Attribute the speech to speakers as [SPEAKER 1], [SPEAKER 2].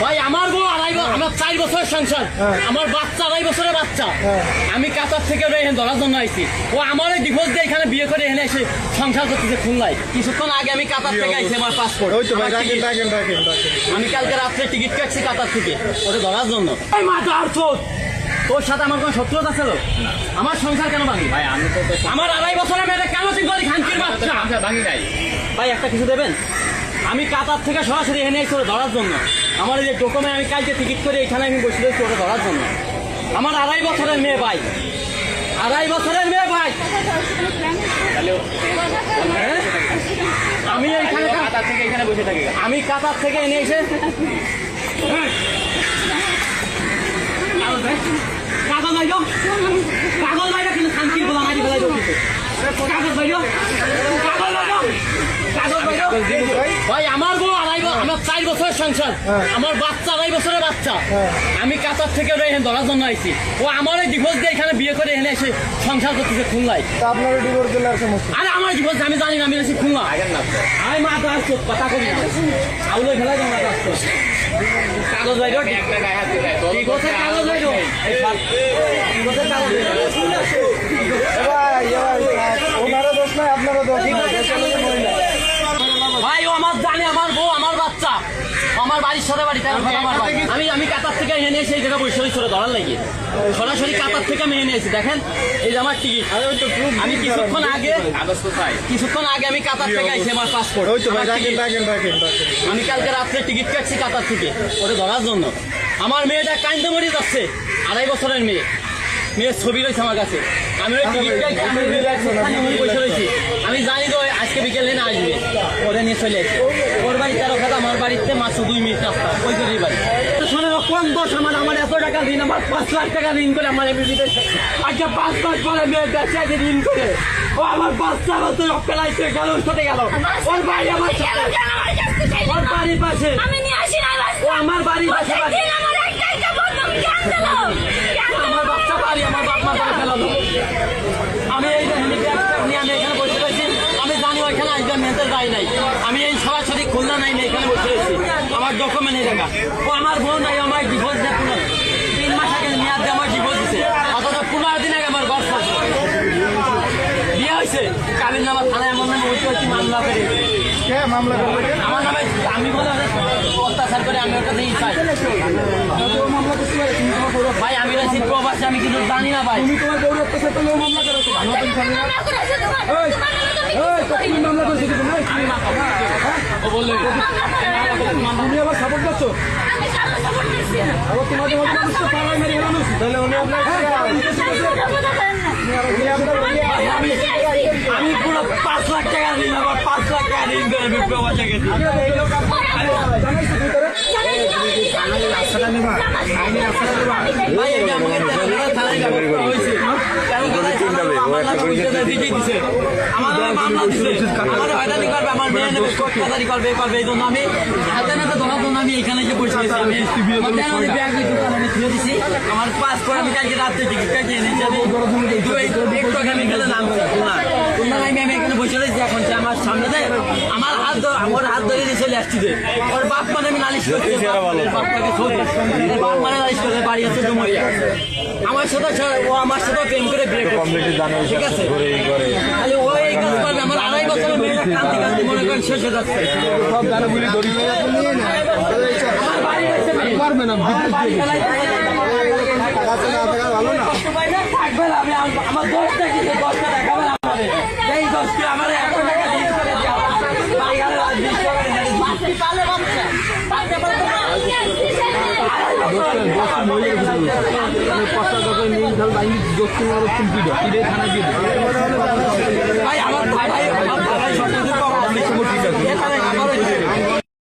[SPEAKER 1] ভাই আমার বউ আমার 4 বছরের সংসার, আমার বাচ্চা 2.5 বছরের বাচ্চা। আমি কাতার থেকে এখানে ধরার জন্য আইছি। ও আমার ওই ডিভোর্স দিয়ে এখানে বিয়ে করে এখানে এসে সংসার করতেছে খুলনায়। কিছুক্ষণ আগে আমি কাতার থেকে আইছি, আমার পাসপোর্ট। আমি কালকে রাত্রে টিকিট কাটছি কাতার থেকে ওটা ধরার জন্য। তোর সাথে আমার কোনো শত্রুতা ছিল? আমার সংসার কেন ভাঙি? ভাই আমি তো আমার 2.5 বছরের মেয়েটা কেন তুই বলি খানকির বাচ্চা ভাঙি নাই? ভাই একটা কিছু দেবেন? আমি কাতার থেকে সরাসরি এখানে এসে ধরার জন্য। আমার এই যে ডকুমেন্ট আমি কালকে টিকিট করে এখানে আমি বসে রয়েছি ওটা ধরার জন্য। আমার 2.5 বছরের মেয়ে ভাই, 2.5 বছরের মেয়ে ভাই। আমি এখানে কাতার থেকে এখানে বসে থাকি, আমি কাতার থেকে এনে এসে কাগজ বাইর, কাগজ বাইর, কিন্তু শান্তির বলা মারি ফেলাই দিচ্ছে। কাগজ বাইর, কাগজ বাইর, কাগজ বাইর। ভাই আমার বউ আমার 4 বছরের সংসার, আমার বাচ্চা 2.5 বছরের বাচ্চা। আমি কাতার থেকে এখানে ধরার জন্য আইছি। ও আমার ওই ডিভোর্স দিয়ে এখানে বিয়ে করে এখানে এসে সংসার করতেছে খুলনায়।
[SPEAKER 2] আপনার ডিভোর্স দিলে আর সমস্যা?
[SPEAKER 1] আরে আমার ডিভোর্স আমি জানি না, আমি আছি খুলনা। আমি মা তো আসছো কথা কবি আউলো খেলা যাও না আসছো। কাগজ বাইর, ডিভোর্সের কাগজ বাইর, ডিভোর্সের কাগজ বাইর।
[SPEAKER 2] ওনারও দোষ নাই, আপনারও দোষ নাই।
[SPEAKER 1] ভাই ও আমার জানে, আমার বউ আমার বাচ্চা, আমার বাড়ির সাথে বাড়ি। আমি কাতার থেকে এনে এসে এই জায়গায় বসে করে ধরার লাগে সরাসরি কাতার থেকে আমি এনে এসেছি। দেখেন এই যে আমার টিকিট। আমি কিছুক্ষণ আগে আমি কাতার থেকে আইছি, আমার পাসপোর্ট। আমি কালকে রাত্রে টিকিট কাটছি কাতার থেকে ওটা ধরার জন্য। আমার মেয়েটা কাইন্দে মরে যাচ্ছে, 2.5 বছরের মেয়ে। মেয়ের ছবি রয়েছে আমার কাছে। আমি ওই টিকিট বসে রয়েছি। আমি জানি তো আজকে বিকেলে না আসবে, ওরে নিয়ে চলে আসছে। ওর বাড়ি 13 খাত, আমার বাড়িতে মাত্র 2 মিনিট রাস্তা, ওই করে বাড়ি। শোনে কম দোষ আমার, আমার এত টাকা ঋণ, আমার 5 লাখ টাকা ঋণ করে আমার আজকে 5 মাস পরে মেয়ে বেঁচে ঋণ করে। ও আমার বাচ্চা বাচ্চা পেলাইছে গেল, ছুটে গেল। ওর বাড়ি আমার ওর বাড়ির পাশে, ও আমার বাড়ির পাশে। আমার বাচ্চা বাড়ি, আমার বাপ মা করে ফেলালো। আমি এই নিয়ে আমি এখানে বসে রয়েছি। আমি জানি ওইখানে আসবে, মেয়েদের যাই নাই। আমি এই সরাসরি খুলনা নাই এখানে বসে রয়েছি। আমার ডকুমেন্ট এই জায়গা। ও আমার বোন নাই, আমার ডিভোর্স দেয় 3 মাস আগে মেয়াদ দিয়ে আমার ডিভোর্স দিচ্ছে। অথচ 15 দিন আগে আমার ঘর বিয়ে হয়েছে। কাবিন নামা থানায় এমন নামে হয়েছে মামলা করে আমার নামে। আমি বলে অত্যাচার করে আমি ওটা দিয়ে চাই। ভাই আমি রয়েছি প্রবাসী, আমি কিন্তু জানি না ভাই।
[SPEAKER 2] তুমি আবার সাপোর্ট করছো?
[SPEAKER 1] আমি পুরো 5 লাখ টাকা ঋণ, আবার 5 লাখ টাকা ঋণ করে আমি প্রবাসে গেছি। ভাই এটা আমাকে থানায় হয়েছে, আমার মামলা দিচ্ছে, আমার হয়রানি করবে, আমার মেয়ে নেবে, কোর্টকাচারি করবে করবে। এই জন্য আমি হাতে নাতে ধরার জন্য আমি এখানে এসে বসে গেছি। আমি ব্যাগ আমি ধুয়ে দিচ্ছি। আমার পাসপোর্ট আমি কালকে রাত্রে টিকিট কাটিয়ে এনেছি। আমি একটু আগে আমি এখানে নামছি আমি এখানে বসে রয়েছি। এখন সে আমার সামনে দেয়, আমার হাত ধরে দিয়ে চলে আসছি। ওর বাপ মানে আমি নালিশ করছি, বাপটাকে বাপ মানে নালিশ করছে, বাড়ি আছে ডুমরিয়া। আমার সাথে ও আমার সাথে প্রেম করে বিয়ে করছে, ঠিক আছে? খালি ও এই কাজ করবে। আমার 2.5 বছরের মেয়েটা কান্তি কান্তি মনে করেন শেষ হয়ে যাচ্ছে।
[SPEAKER 2] পারবে না,
[SPEAKER 1] থাকবে না। আমি আমার দোষটা কি, 10টা দেখাবে আমাদের এই 10টি আমার 1 টাকা দিন করে দেওয়া। ভাই আমার ভাই